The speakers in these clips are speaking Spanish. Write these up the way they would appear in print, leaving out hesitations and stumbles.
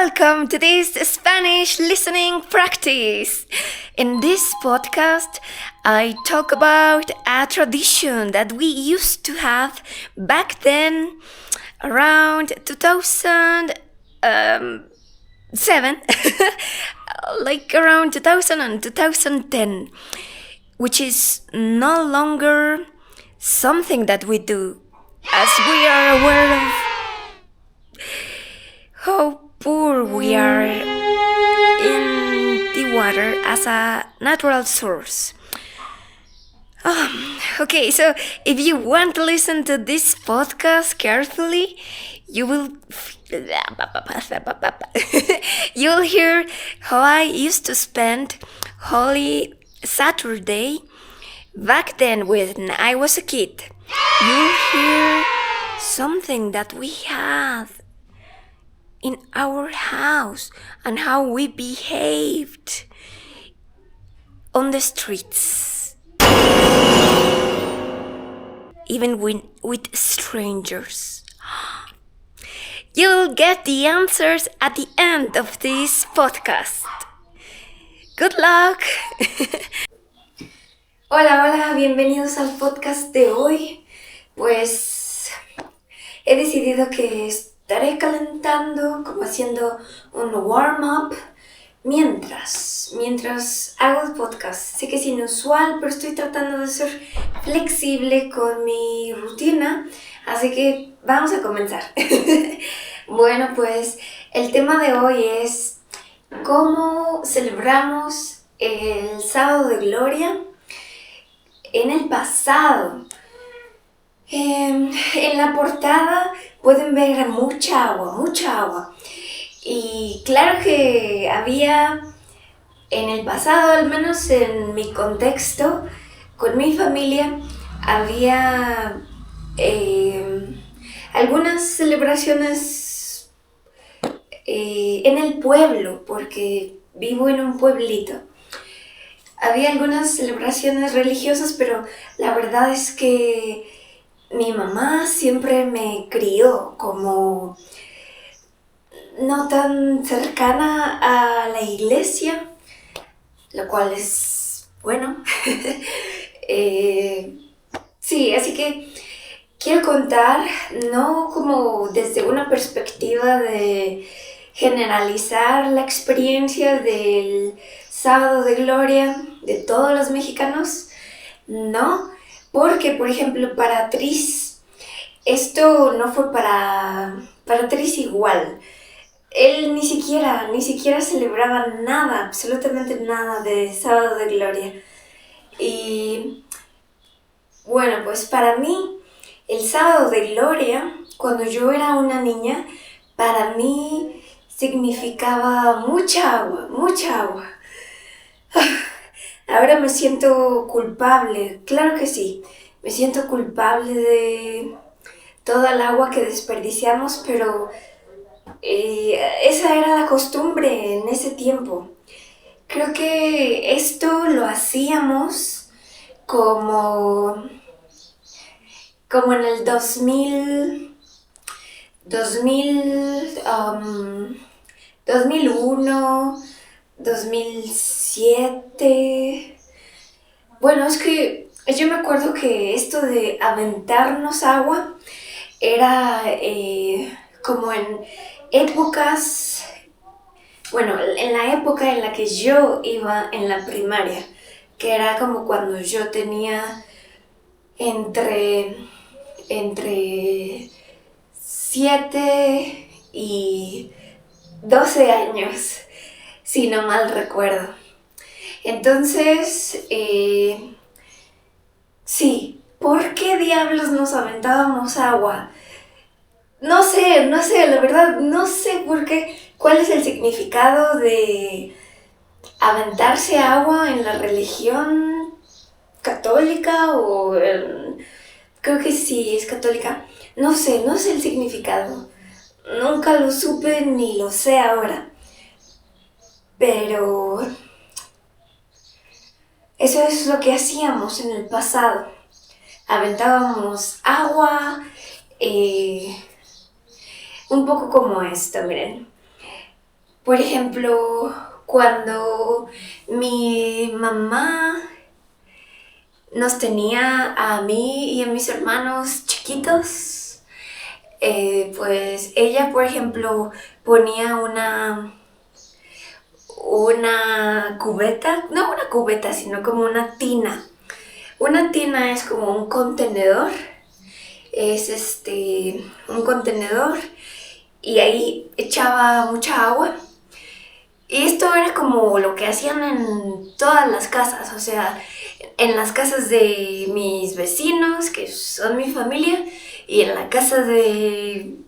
welcome to this Spanish listening practice. In this podcast, I talk about a tradition that we used to have back then, around 2007, like around 2000 and 2010, which is no longer something that we do, as we are aware of how poor we are in the water as a natural source. Okay, so if you want to listen to this podcast carefully, you'll hear how I used to spend Holy Saturday back then when I was a kid. You'll hear something that we had in our house and how we behaved on the streets, even with strangers. You'll get the answers at the end of this podcast. Good luck. Hola, bienvenidos al podcast de hoy. Pues he decidido que estaré calentando, como haciendo un warm-up mientras hago el podcast. Sé que es inusual, pero estoy tratando de ser flexible con mi rutina, así que vamos a comenzar. Bueno, pues el tema de hoy es cómo celebramos el Sábado de Gloria en el pasado. En la portada pueden ver mucha agua. Y claro que había en el pasado, al menos en mi contexto, con mi familia, había algunas celebraciones en el pueblo, porque vivo en un pueblito. Había algunas celebraciones religiosas, pero la verdad es que mi mamá siempre me crió como no tan cercana a la iglesia, lo cual es bueno. Sí, así que quiero contar, no como desde una perspectiva de generalizar la experiencia del Sábado de Gloria de todos los mexicanos, no. Porque, por ejemplo, para Tris, esto no fue para Tris igual. Él ni siquiera celebraba nada, absolutamente nada de Sábado de Gloria. Y bueno, pues para mí, el Sábado de Gloria, cuando yo era una niña, para mí significaba mucha agua. Ahora me siento culpable, claro que sí, me siento culpable de toda el agua que desperdiciamos, pero esa era la costumbre en ese tiempo. Creo que esto lo hacíamos como en el 2001, 2007. Bueno, es que yo me acuerdo que esto de aventarnos agua era como en épocas, bueno, en la época en la que yo iba en la primaria, que era como cuando yo tenía entre 7 y 12 años, si no mal recuerdo. Entonces, sí, ¿por qué diablos nos aventábamos agua? No sé, la verdad, no sé por qué, cuál es el significado de aventarse agua en la religión católica o creo que sí, es católica. No sé el significado. Nunca lo supe ni lo sé ahora. Pero eso es lo que hacíamos en el pasado. Aventábamos agua, un poco como esto, miren. Por ejemplo, cuando mi mamá nos tenía a mí y a mis hermanos chiquitos, pues ella, por ejemplo, ponía una cubeta, no una cubeta, sino como una tina. Una tina es como un contenedor, es un contenedor y ahí echaba mucha agua. Y esto era como lo que hacían en todas las casas, o sea, en las casas de mis vecinos, que son mi familia, y en la casa de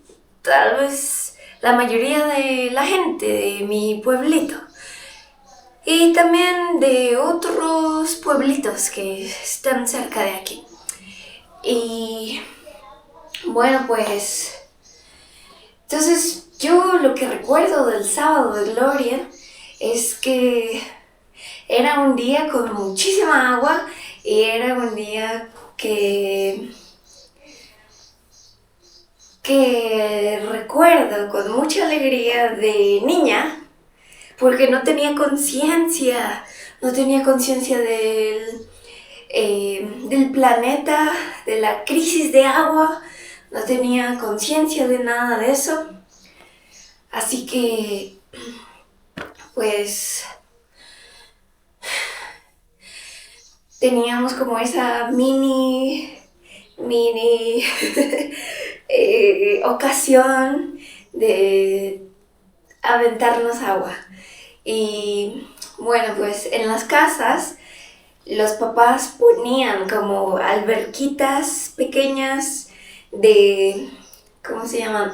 tal vez la mayoría de la gente de mi pueblito. Y también de otros pueblitos que están cerca de aquí. Y bueno, pues entonces yo lo que recuerdo del sábado de Gloria es que era un día con muchísima agua y era un día que recuerdo con mucha alegría de niña, porque no tenía conciencia del planeta, de la crisis de agua, no tenía conciencia de nada de eso. Así que, pues, teníamos como esa mini ocasión de aventarnos agua. Y bueno, pues en las casas los papás ponían como alberquitas pequeñas de, ¿cómo se llaman?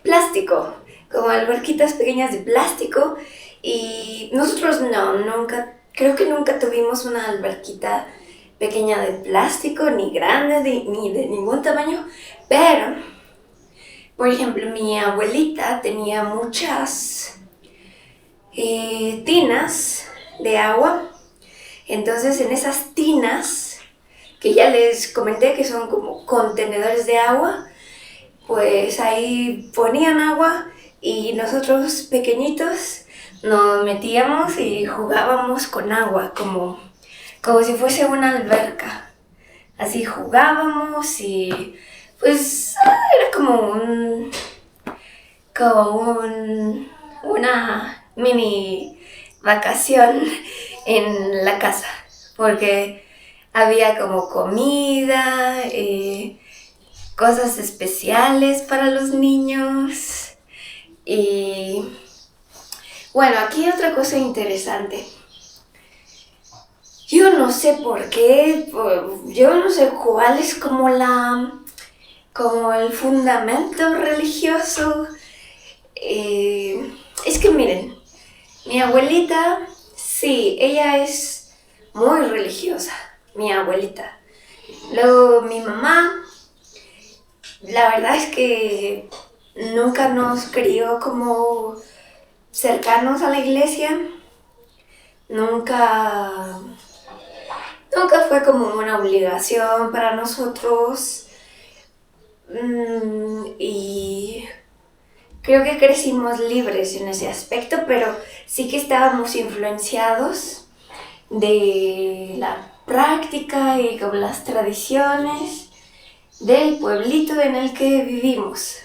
Plástico, como alberquitas pequeñas de plástico. Y nosotros creo que nunca tuvimos una alberquita pequeña de plástico, ni grande, ni de ningún tamaño, pero, por ejemplo, mi abuelita tenía muchas tinas de agua. Entonces, en esas tinas, que ya les comenté que son como contenedores de agua, pues ahí ponían agua y nosotros pequeñitos nos metíamos y jugábamos con agua, como si fuese una alberca. Así jugábamos y pues era una mini vacación en la casa, porque había como comida, cosas especiales para los niños. Y bueno, aquí otra cosa interesante. Yo no sé por qué, yo no sé cuál es como el fundamento religioso. Es que miren, mi abuelita, sí, ella es muy religiosa, mi abuelita. Luego mi mamá, la verdad es que nunca nos crió como cercanos a la iglesia, nunca fue como una obligación para nosotros. Y creo que crecimos libres en ese aspecto, pero sí que estábamos influenciados de la práctica y con las tradiciones del pueblito en el que vivimos.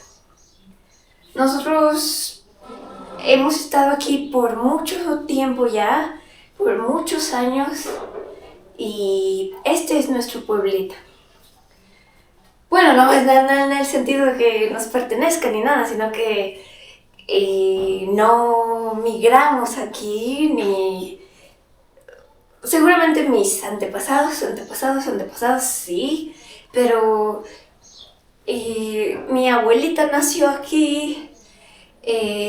Nosotros hemos estado aquí por mucho tiempo ya, por muchos años, y este es nuestro pueblito. Bueno, no es en el sentido de que nos pertenezca ni nada, sino que no migramos aquí, ni... Seguramente mis antepasados, sí, pero mi abuelita nació aquí,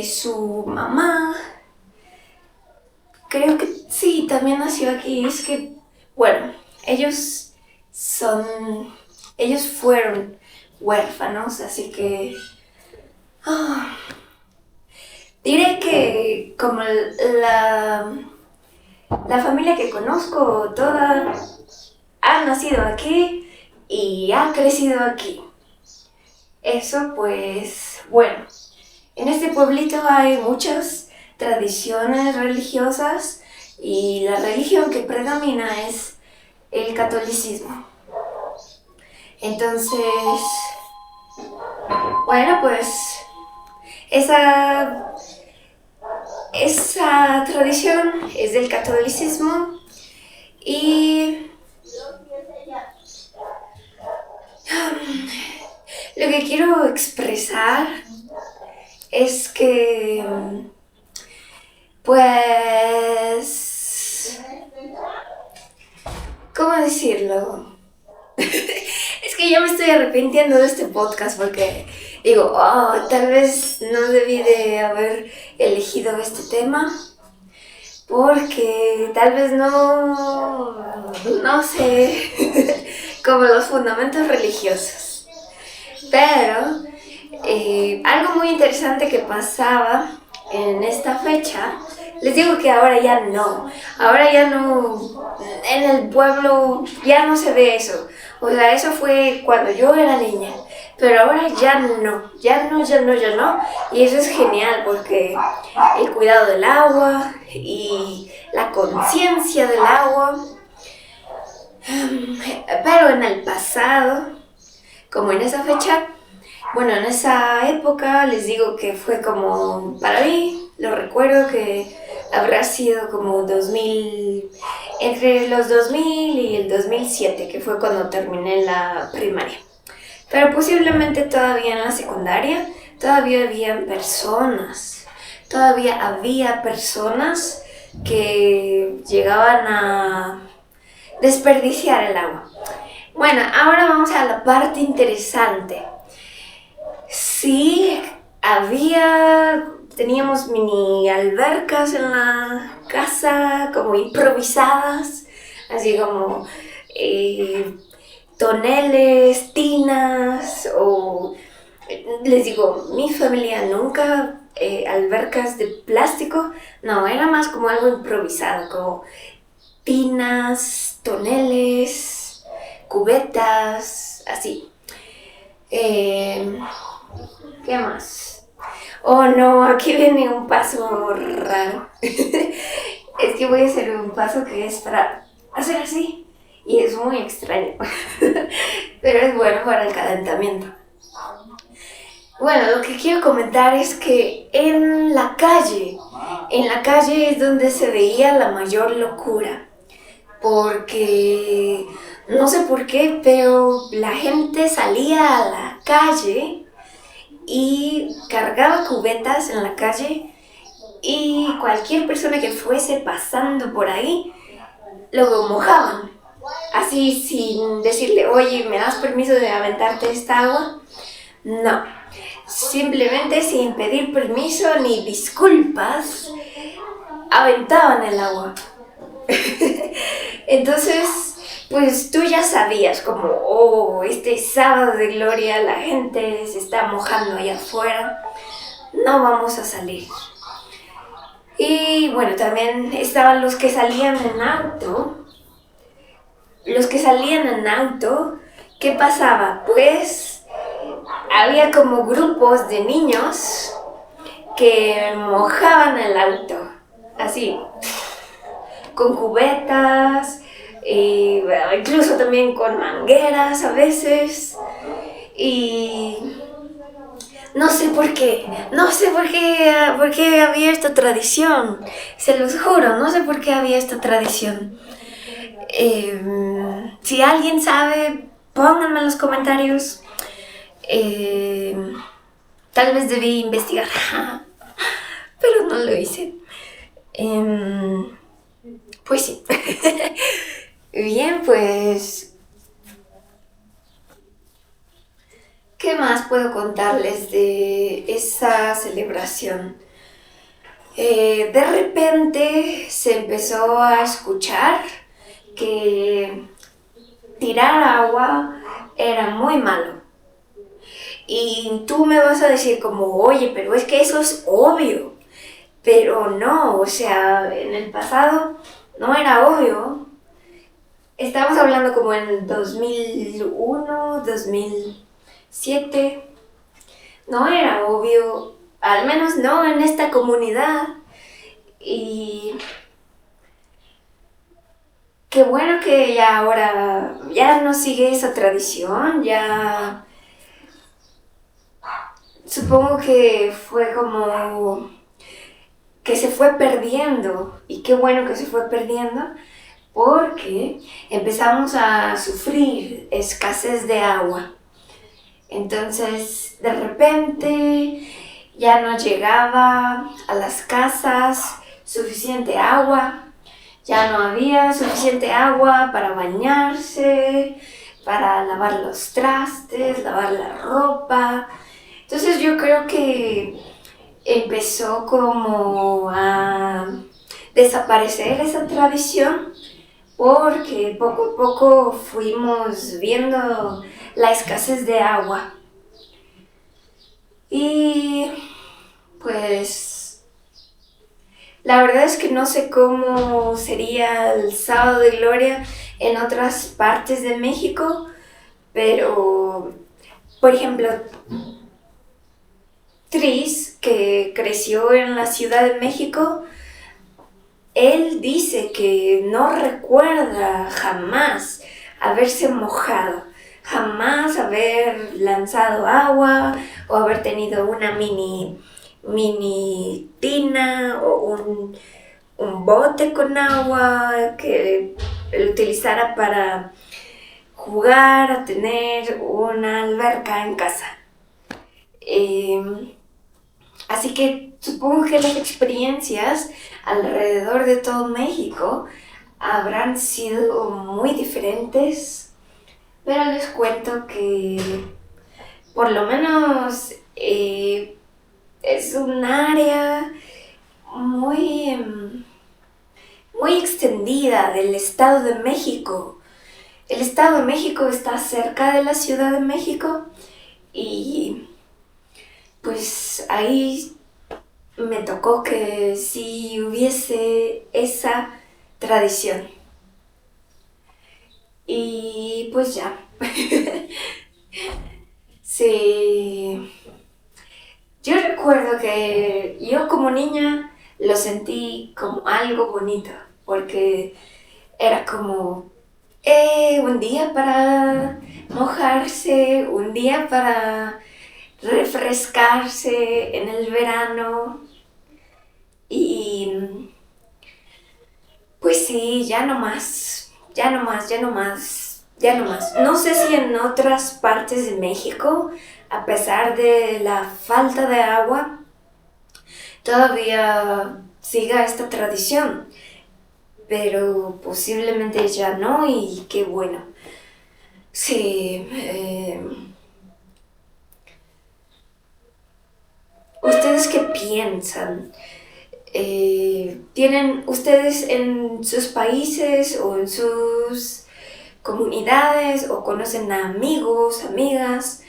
su mamá, creo que sí, también nació aquí. Es que, bueno, ellos fueron huérfanos, así que diré que como la familia que conozco toda ha nacido aquí y ha crecido aquí. Eso pues, bueno, En este pueblito hay muchas tradiciones religiosas y la religión que predomina es el catolicismo. Entonces, bueno, pues esa tradición es del catolicismo y lo que quiero expresar es que, pues, ¿cómo decirlo? Es que yo me estoy arrepintiendo de este podcast porque digo, tal vez no debí de haber elegido este tema porque tal vez no sé, como los fundamentos religiosos. Pero algo muy interesante que pasaba en esta fecha, les digo que ahora ya no, en el pueblo ya no se ve eso. O sea, eso fue cuando yo era niña, pero ahora ya no. Y eso es genial porque el cuidado del agua y la conciencia del agua. Pero en el pasado, como en esa fecha, bueno, en esa época les digo que fue como, para mí, lo recuerdo que habrá sido como 2000, entre los 2000 y el 2007, que fue cuando terminé la primaria. Pero posiblemente todavía en la secundaria, todavía había personas que llegaban a desperdiciar el agua. Bueno, ahora vamos a la parte interesante. Sí, teníamos mini albercas en la casa, como improvisadas, así como toneles, tinas, o les digo, mi familia nunca albercas de plástico, no, era más como algo improvisado, como tinas, toneles, cubetas, así. ¿Qué más? Oh no, aquí viene un paso raro. Es que voy a hacer un paso que es para hacer así. Y es muy extraño. Pero es bueno para el calentamiento. Bueno, lo que quiero comentar es que en la calle es donde se veía la mayor locura. Porque no sé por qué, pero la gente salía a la calle y cargaba cubetas en la calle y cualquier persona que fuese pasando por ahí lo mojaban. Así sin decirle, oye, ¿me das permiso de aventarte esta agua? No, simplemente sin pedir permiso ni disculpas, aventaban el agua. Entonces, pues tú ya sabías como, este sábado de gloria la gente se está mojando allá afuera, no vamos a salir. Y bueno, también estaban los que salían en auto. ¿Qué pasaba? Pues había como grupos de niños que mojaban el auto, así, con cubetas, incluso también con mangueras a veces. Y no sé por qué había esta tradición, se los juro, no sé por qué había esta tradición. Si alguien sabe, pónganme en los comentarios. Tal vez debí investigar, pero no lo hice. Pues sí. Bien, pues, ¿qué más puedo contarles de esa celebración? De repente se empezó a escuchar que tirar agua era muy malo. Y tú me vas a decir como, oye, pero es que eso es obvio. Pero no, o sea, en el pasado no era obvio. Estamos hablando como en 2001, 2007. No era obvio al menos no en esta comunidad. Y qué bueno que ya ahora ya no sigue esa tradición, ya supongo que fue como que se fue perdiendo, y qué bueno que se fue perdiendo, porque empezamos a sufrir escasez de agua. Entonces, de repente, ya no llegaba a las casas suficiente agua, ya no había suficiente agua para bañarse, para lavar los trastes, lavar la ropa. Entonces yo creo que empezó como a desaparecer esa tradición porque poco a poco fuimos viendo la escasez de agua. Y pues la verdad es que no sé cómo sería el Sábado de Gloria en otras partes de México, pero por ejemplo, Tris, que creció en la Ciudad de México, él dice que no recuerda jamás haberse mojado, jamás haber lanzado agua o haber tenido una mini tina o un bote con agua que él utilizara para jugar, a tener una alberca en casa. Así que supongo que las experiencias alrededor de todo México habrán sido muy diferentes, pero les cuento que por lo menos es un área muy, muy extendida del Estado de México. El Estado de México está cerca de la Ciudad de México y pues ahí me tocó que sí hubiese esa tradición. Y pues ya. Sí. Yo recuerdo que yo como niña lo sentí como algo bonito, porque era como un día para mojarse, un día para refrescarse en el verano. Y pues sí, ya no más, ya no más, ya no más, ya no más. No sé si en otras partes de México, a pesar de la falta de agua, todavía siga esta tradición, pero posiblemente ya no, y qué bueno. Sí, ¿ustedes qué piensan? ¿Tienen ustedes en sus países o en sus comunidades o conocen a amigos, amigas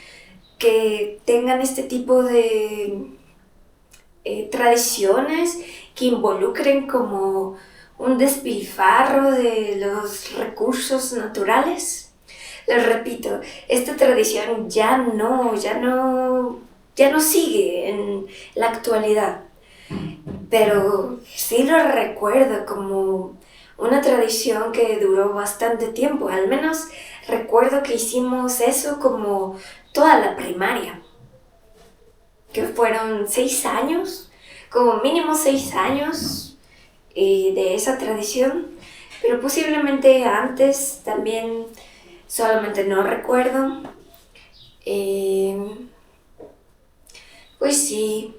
que tengan este tipo de tradiciones que involucren como un despilfarro de los recursos naturales? Les repito, esta tradición ya no sigue en la actualidad, pero sí lo recuerdo como una tradición que duró bastante tiempo. Al menos recuerdo que hicimos eso como toda la primaria, que fueron 6 años, como mínimo 6 años de esa tradición, pero posiblemente antes también, solamente no recuerdo. Pues sí.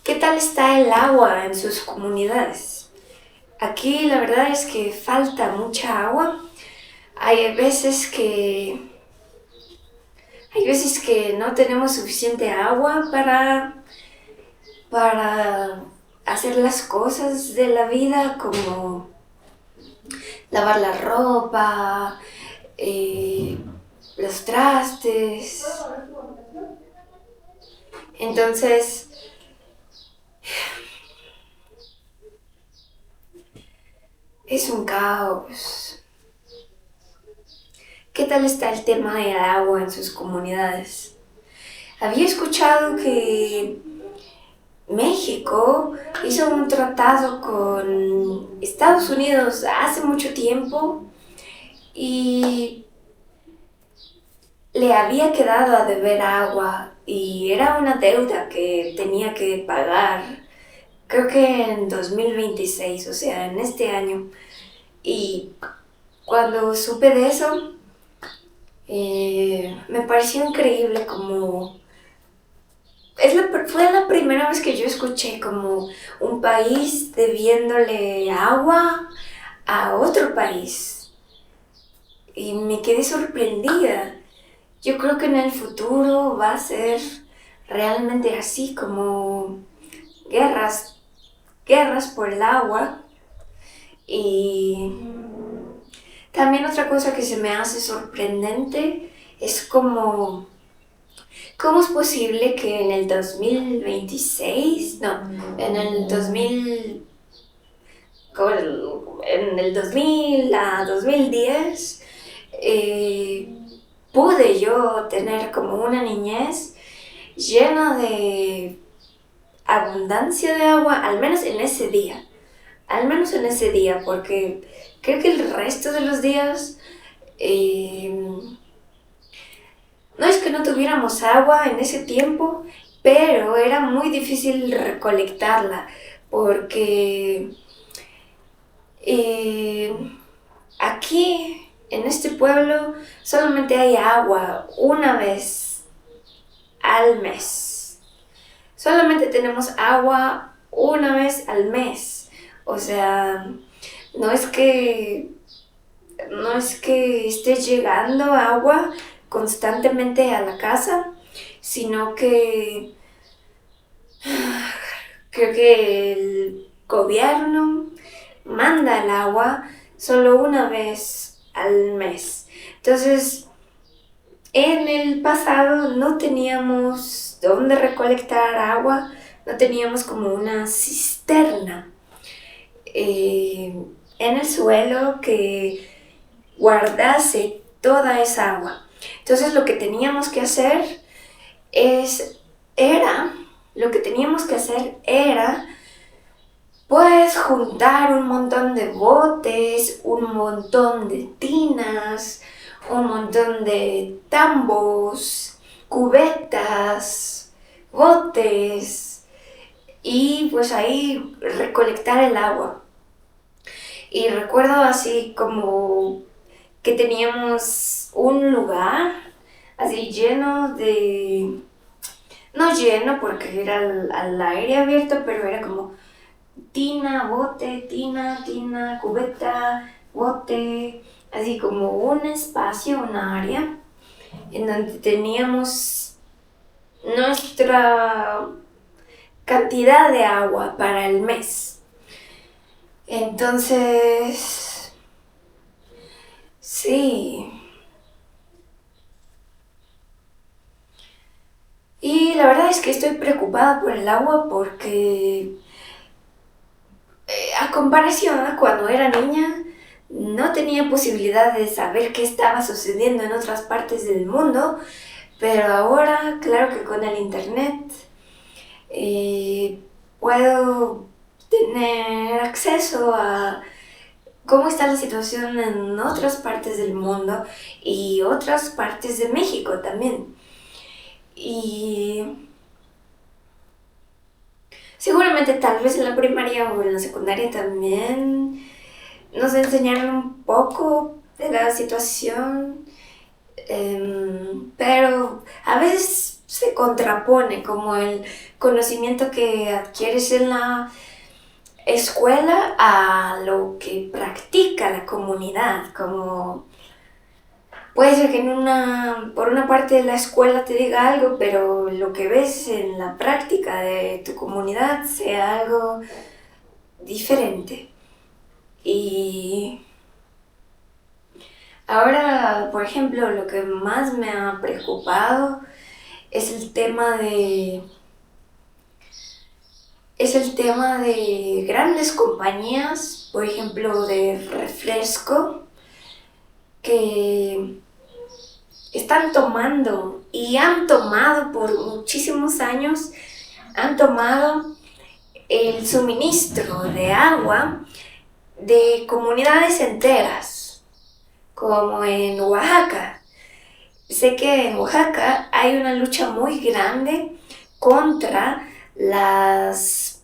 ¿Qué tal está el agua en sus comunidades? Aquí la verdad es que falta mucha agua. Hay veces que no tenemos suficiente agua para hacer las cosas de la vida, como lavar la ropa, los trastes. Entonces, es un caos. ¿Qué tal está el tema del agua en sus comunidades? Había escuchado que México hizo un tratado con Estados Unidos hace mucho tiempo y le había quedado a deber agua y era una deuda que tenía que pagar, creo que en 2026, o sea, en este año. Y cuando supe de eso, me pareció increíble como... fue la primera vez que yo escuché como un país debiéndole agua a otro país. Y me quedé sorprendida. Yo creo que en el futuro va a ser realmente así, como guerras, guerras por el agua. Y también otra cosa que se me hace sorprendente es como, ¿cómo es posible que en el 2026, no, en el 2000, en el 2000 a 2010, pude yo tener como una niñez llena de abundancia de agua, al menos en ese día, porque creo que el resto de los días no es que no tuviéramos agua en ese tiempo, pero era muy difícil recolectarla, porque eh, aquí en este pueblo solamente hay agua una vez al mes. Solamente tenemos agua una vez al mes. O sea, no es que, no es que esté llegando agua constantemente a la casa, sino que creo que el gobierno manda el agua solo una vez al mes. Entonces, en el pasado no teníamos dónde recolectar agua, no teníamos como una cisterna en el suelo que guardase toda esa agua. Entonces lo que teníamos que hacer era pues juntar un montón de botes, un montón de tinas, un montón de tambos, cubetas, botes y pues ahí recolectar el agua. Y recuerdo así como que teníamos un lugar así lleno de... No lleno porque era al aire abierto, pero era como tina, bote, tina, cubeta, bote, así como un espacio, un área en donde teníamos nuestra cantidad de agua para el mes. Entonces, sí. Y la verdad es que estoy preocupada por el agua porque a comparación a cuando era niña, no tenía posibilidad de saber qué estaba sucediendo en otras partes del mundo, pero ahora, claro que con el internet, puedo tener acceso a cómo está la situación en otras partes del mundo y otras partes de México también. Y seguramente tal vez en la primaria o en la secundaria también nos enseñaron un poco de la situación, pero a veces se contrapone como el conocimiento que adquieres en la escuela a lo que practica la comunidad, como puede ser que por una parte de la escuela te diga algo, pero lo que ves en la práctica de tu comunidad sea algo diferente. Y ahora, por ejemplo, lo que más me ha preocupado es es el tema de grandes compañías, por ejemplo, de refresco, que están tomando y han tomado por muchísimos años, han tomado el suministro de agua de comunidades enteras, como en Oaxaca. Sé que en Oaxaca hay una lucha muy grande contra las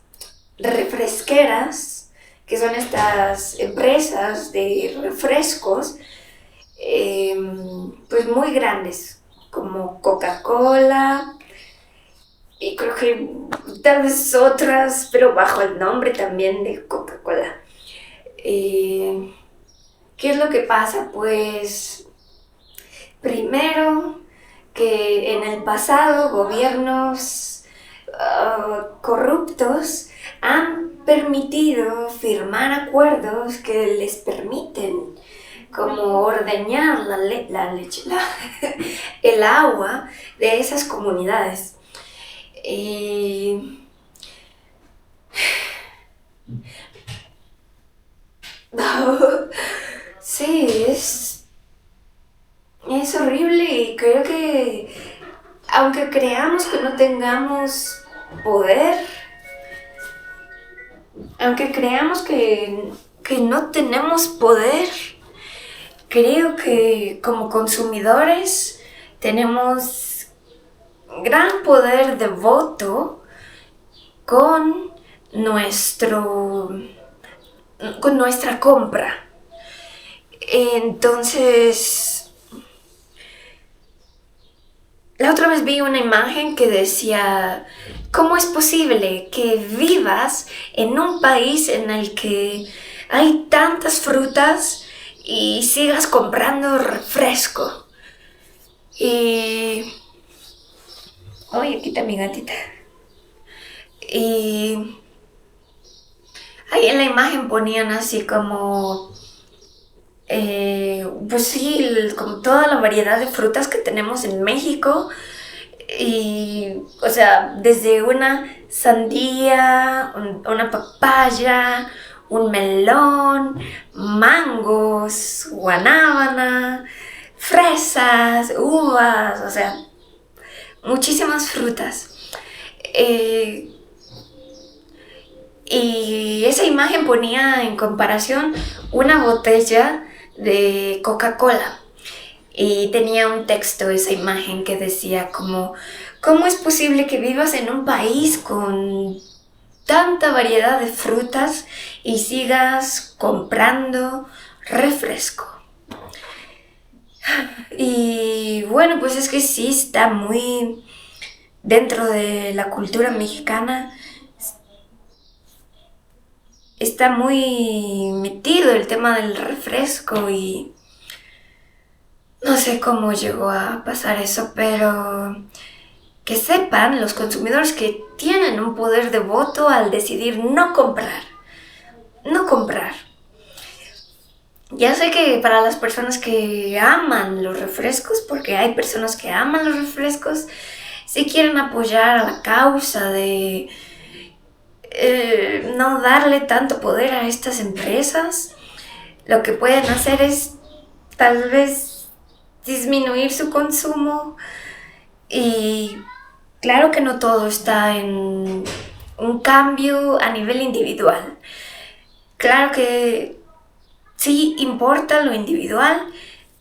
refresqueras, que son estas empresas de refrescos, pues muy grandes, como Coca-Cola, y creo que tal vez otras, pero bajo el nombre también de Coca-Cola. ¿Qué es lo que pasa? Pues primero que en el pasado gobiernos corruptos han permitido firmar acuerdos que les permiten como ordeñar el agua de esas comunidades. Sí, es horrible y creo que aunque creamos que no tengamos poder, aunque creamos que no tenemos poder, creo que como consumidores tenemos gran poder de voto con nuestra compra. Entonces, la otra vez vi una imagen que decía: ¿cómo es posible que vivas en un país en el que hay tantas frutas y sigas comprando refresco? Y... Oye, aquí está mi gatita. Y ahí en la imagen ponían así como... pues sí, como toda la variedad de frutas que tenemos en México. Y, o sea, desde una sandía, una papaya, un melón, mangos, guanábana, fresas, uvas, o sea, muchísimas frutas. Y esa imagen ponía en comparación una botella de Coca-Cola. Y tenía un texto esa imagen que decía como: ¿cómo es posible que vivas en un país con tanta variedad de frutas y sigas comprando refresco? Y bueno, pues es que sí está muy dentro de la cultura mexicana, está muy metido el tema del refresco y no sé cómo llegó a pasar eso, pero que sepan los consumidores que tienen un poder de voto al decidir no comprar. No comprar. Ya sé que para las personas que aman los refrescos, porque hay personas que aman los refrescos, si quieren apoyar a la causa de no darle tanto poder a estas empresas, lo que pueden hacer es tal vez disminuir su consumo. Y claro que no todo está en un cambio a nivel individual. Claro que sí importa lo individual,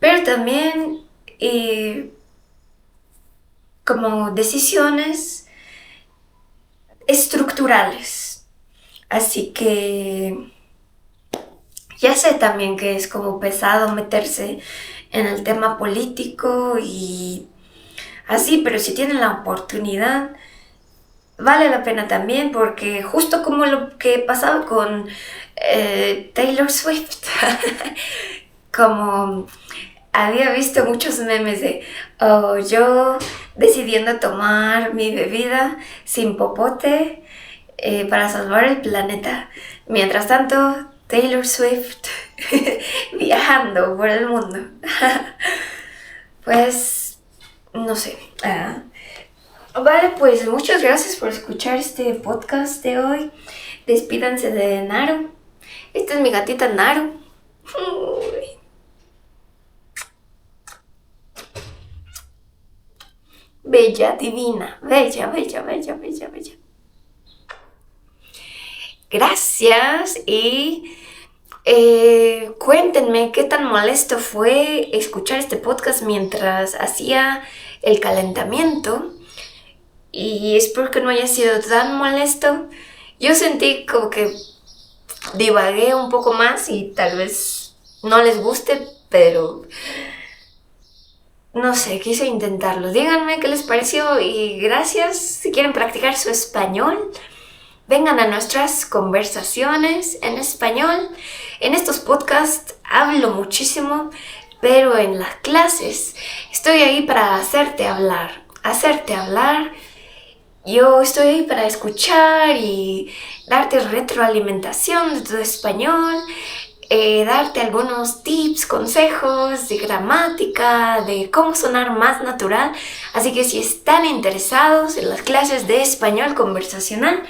pero también como decisiones estructurales. Así que ya sé también que es como pesado meterse en el tema político y así, pero si tienen la oportunidad, vale la pena también, porque justo como lo que pasaba con Taylor Swift, como había visto muchos memes de yo decidiendo tomar mi bebida sin popote para salvar el planeta. Mientras tanto, Taylor Swift viajando por el mundo. Pues, no sé. Vale, pues muchas gracias por escuchar este podcast de hoy. Despídanse de Naru. Esta es mi gatita Naru. Bella, divina, bella, bella, bella, bella, bella. gracias y cuéntenme qué tan molesto fue escuchar este podcast mientras hacía el calentamiento. Y espero que no haya sido tan molesto. Yo sentí como que divagué un poco más y tal vez no les guste, pero no sé, quise intentarlo. Díganme qué les pareció y gracias. Si quieren practicar su español, vengan a nuestras conversaciones en español. En estos podcasts hablo muchísimo, pero en las clases estoy ahí para hacerte hablar. Yo estoy ahí para escuchar y darte retroalimentación de tu español, darte algunos tips, consejos de gramática, de cómo sonar más natural. Así que si están interesados en las clases de español conversacional,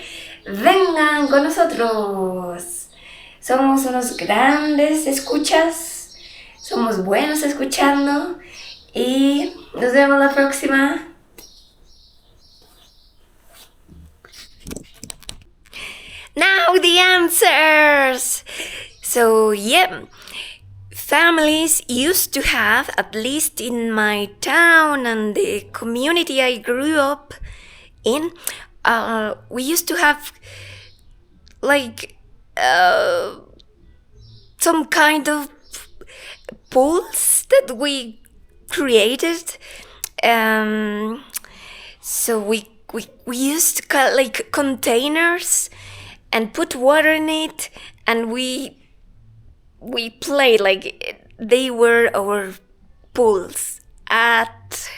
vengan con nosotros. Somos unos grandes escuchas, somos buenos escuchando y nos vemos la próxima. Now the answers! So yeah, families used to have, at least in my town and the community I grew up in, we used to have like some kind of pools that we created. So we used like containers and put water in it, and we played like they were our pools at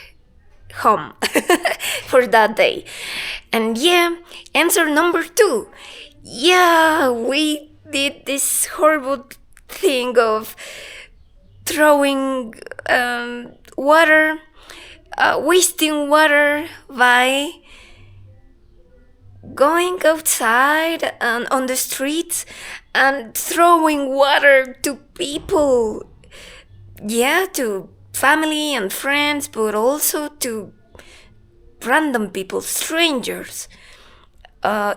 home for that day. And yeah, answer number 2. Yeah, we did this horrible thing of throwing water, wasting water by going outside and on the streets and throwing water to people. Yeah, to family and friends, but also to random people, strangers,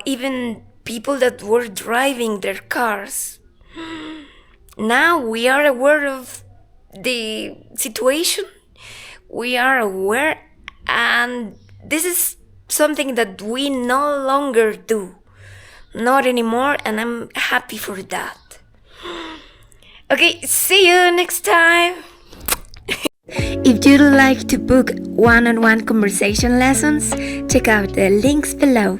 even people that were driving their cars. Now we are aware of the situation. We are aware, and this is something that we no longer do. Not anymore, and I'm happy for that. Okay, see you next time. If you'd like to book one-on-one conversation lessons, check out the links below.